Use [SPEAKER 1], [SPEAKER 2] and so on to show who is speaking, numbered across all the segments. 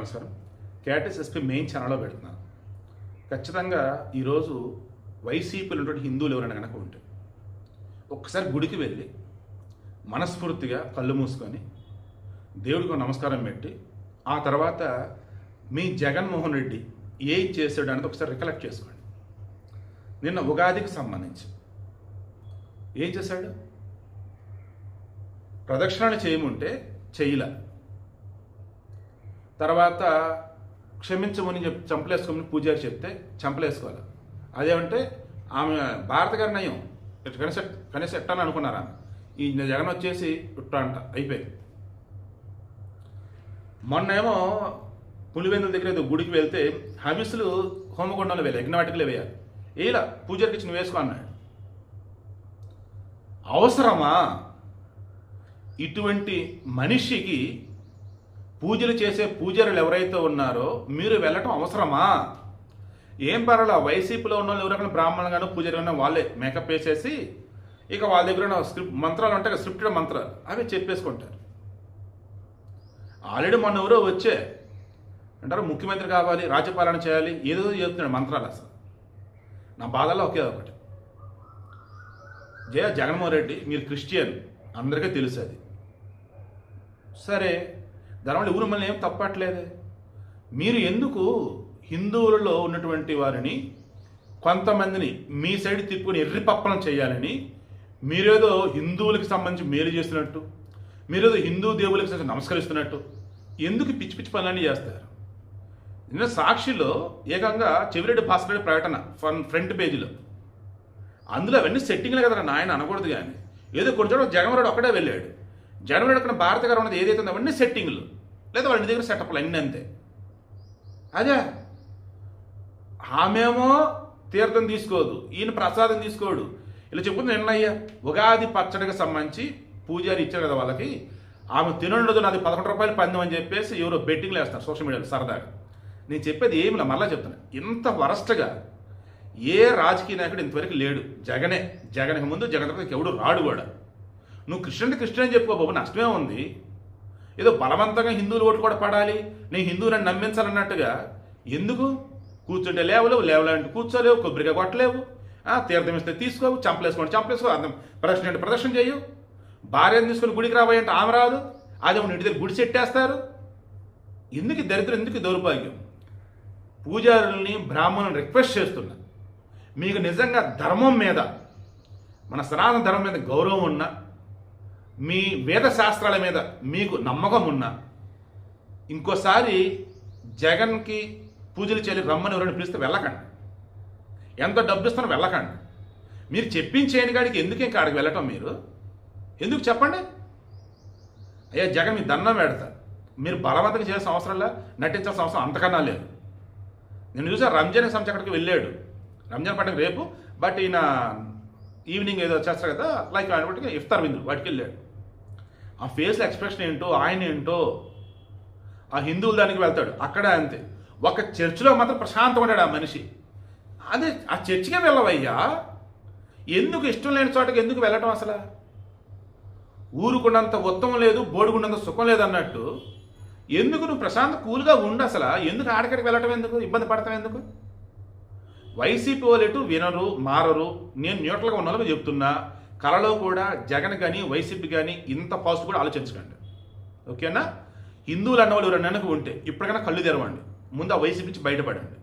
[SPEAKER 1] నమస్కారం. క్యాటిస్ SP main ఛానల్లో పెడుతున్నాను. ఖచ్చితంగా ఈరోజు వైసీపీలో ఉన్నటువంటి హిందువులు ఎవరైనా కనుక ఉంటే ఒక్కసారి గుడికి వెళ్ళి మనస్ఫూర్తిగా కళ్ళు మూసుకొని దేవుడికి నమస్కారం పెట్టి ఆ తర్వాత మీ జగన్మోహన్ రెడ్డి ఏం చేశాడు అనేది ఒకసారి రికలెక్ట్ చేసుకోండి. నిన్న ఉగాదికి సంబంధించి ఏం చేశాడు? ప్రదక్షిణాలు చేయముంటే చెయ్యల, తర్వాత క్షమించమని చెప్పి చంపలేసుకోమని పూజారి చెప్తే చంపలేసుకోవాలి. అదేమంటే ఆమె భారత గారి నయం కనీసం ఎట్టాలని అనుకున్నారా? ఈ జగన్ వచ్చేసి ఇట్ట అంట అయిపోయింది. మొన్నేమో పులివెందుల దగ్గర ఏదో గుడికి వెళ్తే హవిస్సులు హోమగుండంలో వేయాలి, యజ్ఞవాటికలే వేయాలి. ఇలా పూజారికి ఇచ్చి నువ్వు వేసుకో అన్నాడు. అవసరమా? ఇటువంటి మనిషికి పూజలు చేసే పూజారులు ఎవరైతే ఉన్నారో మీరు వెళ్ళటం అవసరమా? ఏం పర్వాలా, వైసీపీలో ఉన్న వాళ్ళు ఎవరైనా బ్రాహ్మణులుగానో పూజారుగానో వాళ్ళే మేకప్ వేసేసి ఇక వాళ్ళ దగ్గర స్క్రిప్ట్ మంత్రాలు ఉంటాయి, స్క్రిప్టెడ్ మంత్రాలు అవి చెప్పేసుకుంటారు. ఆల్రెడీ మొన్న ఎవరో వచ్చే అంటారు ముఖ్యమంత్రి కావాలి, రాజ్యపాలన చేయాలి, ఏదో చెప్తున్నాడు మంత్రాలు. అసలు నా బాధల్లో ఒకే ఒకటి, జగన్మోహన్ రెడ్డి మీరు క్రిస్టియన్ అందరికీ తెలుసు, అది సరే, దానివల్ల ఊరు మళ్ళీ ఏం తప్పట్లేదే. మీరు ఎందుకు హిందువులలో ఉన్నటువంటి వారిని కొంతమందిని మీ సైడ్ తిప్పుకొని ఎర్రిపప్పలం చేయాలని, మీరేదో హిందువులకి సంబంధించి మేలు చేస్తున్నట్టు, మీరేదో హిందూ దేవులకి నమస్కరిస్తున్నట్టు ఎందుకు పిచ్చి పిచ్చి పనులన్నీ చేస్తారు? నిన్న సాక్షిలో ఏకంగా చెవిరెడ్డి భాస్కర్ రెడ్డి ప్రకటన ఫ్రంట్ పేజీలో, అందులో అవన్నీ సెట్టింగ్లే కదా నాయన అనకూడదు. కానీ ఏదో కొంచెం జగన్మోహన్ రెడ్డి ఒక్కడే వెళ్ళాడు. జగన్మోహన్ రెడ్డి భారత గారు ఉన్నది ఏదైతే ఉందో అవన్నీ సెట్టింగ్లు, లేదా వాళ్ళ దగ్గర సెటప్లు అన్నీ అంతే. అదే ఆమెమో తీర్థం తీసుకోదు, ఈయన ప్రసాదం తీసుకోడు. ఇలా చెప్పుకుంది నిన్నయ్య ఉగాది పచ్చడికి సంబంధించి పూజారి ఇచ్చారు కదా వాళ్ళకి, ఆమె తినండదు నాది 11 రూపాయలు పందెం అని చెప్పేసి ఎవరో బెట్టింగ్లు వేస్తారు సోషల్ మీడియాలో సరదాగా. నేను చెప్పేది ఏమిలా మరలా చెప్తాను, ఇంత వరస్ట్గా ఏ రాజకీయ నాయకుడు ఇంతవరకు లేడు. జగన్కి ముందు జగన్ తర్వాత ఎవడు రాడు కూడా. నువ్వు క్రిస్టియన్ అని చెప్పుకో బాబు, నష్టమే ఉంది. ఏదో బలవంతంగా హిందువులు ఓటు కూడా పడాలి, నేను హిందువులను నమ్మించాలన్నట్టుగా ఎందుకు? కూర్చుంటే లేవలేంటే కూర్చోలేవు, కొబ్బరిగా కొట్టలేవు, తీర్థం ఇస్తే తీసుకోవు, చంపలేసుకో, అర్థం ప్రదర్శన అంటే ప్రదర్శన చేయు, భార్యను తీసుకొని గుడికి రాబోయంటే ఆమె రాదు, అదే ఇంటి దగ్గర గుడి సెట్టేస్తారు. ఎందుకు దరిద్రం, ఎందుకు దౌర్భాగ్యం? పూజారుల్ని బ్రాహ్మణులను రిక్వెస్ట్ చేస్తున్నా, మీకు నిజంగా ధర్మం మీద, మన సనాతన ధర్మం మీద గౌరవం ఉన్నా, మీ వేద శాస్త్రాల మీద మీకు నమ్మకం ఉన్నా, ఇంకోసారి జగన్కి పూజలు చేయాలి రమ్మని ఎవరైనా పిలిస్తే వెళ్ళకండి. ఎంత డబ్బు ఇస్తానో వెళ్ళకండి. మీరు చెప్పించేయని కాడికి ఎందుకు ఇంకా ఆడికి వెళ్ళటం? మీరు ఎందుకు చెప్పండి? అయ్యా జగన్ మీ దండం పెడతా, మీరు బలవంతంగా చేయాల్సిన అవసరంలా, నటించాల్సిన అవసరం అంతకన్నా లేదు. నేను చూసా రంజాన్ సంస్థ అక్కడికి వెళ్ళాడు, రంజాన్ పండుగ రేపు, బట్ ఈయన ఈవినింగ్ ఏదో చేస్తారు కదా లైక్ ఆయన ఇఫ్తార్ విందులు వాటికి వెళ్ళాడు. ఆ ఫేస్లో ఎక్స్ప్రెషన్ ఏంటో, ఆయన ఏంటో, ఆ హిందువుల దానికి వెళ్తాడు అక్కడ అంతే. ఒక చర్చిలో మాత్రం ప్రశాంతంగా ఉంటాడు ఆ మనిషి. అదే ఆ చర్చికే వెళ్ళవయ్యా, ఎందుకు ఇష్టం లేని చోటకి ఎందుకు వెళ్ళటం? అసలు ఊరుకున్నంత ఉత్తమం లేదు, బోడుకున్నంత సుఖం లేదు అన్నట్టు ఎందుకు నువ్వు ప్రశాంత కూల్గా ఉండు? అసలు ఎందుకు ఆడకడికి వెళ్ళటం? ఎందుకు ఇబ్బంది పడతాం? ఎందుకు? వైసీపీ వాళ్ళు ఎటు వినరు, మారరు. నేను న్యూట్రల్గా ఉన్న వాళ్ళకి చెప్తున్నా, కళలో కూడా జగన్ కానీ వైసీపీ కానీ ఇంత పాజిటివ్ కూడా ఆలోచించకండి, ఓకేనా? హిందువులు అన్నవాళ్ళు ఎవరైనా వెనక ఉంటే ఇప్పటికైనా కళ్ళు తెరవండి, ముందు ఆ వైసీపీ నుంచి బయటపడండి.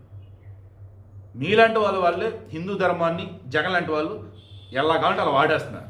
[SPEAKER 1] మీలాంటి వాళ్ళే హిందూ ధర్మాన్ని జగన్ లాంటి వాళ్ళు ఎలా కావాలంటే అలా వాడేస్తున్నారు.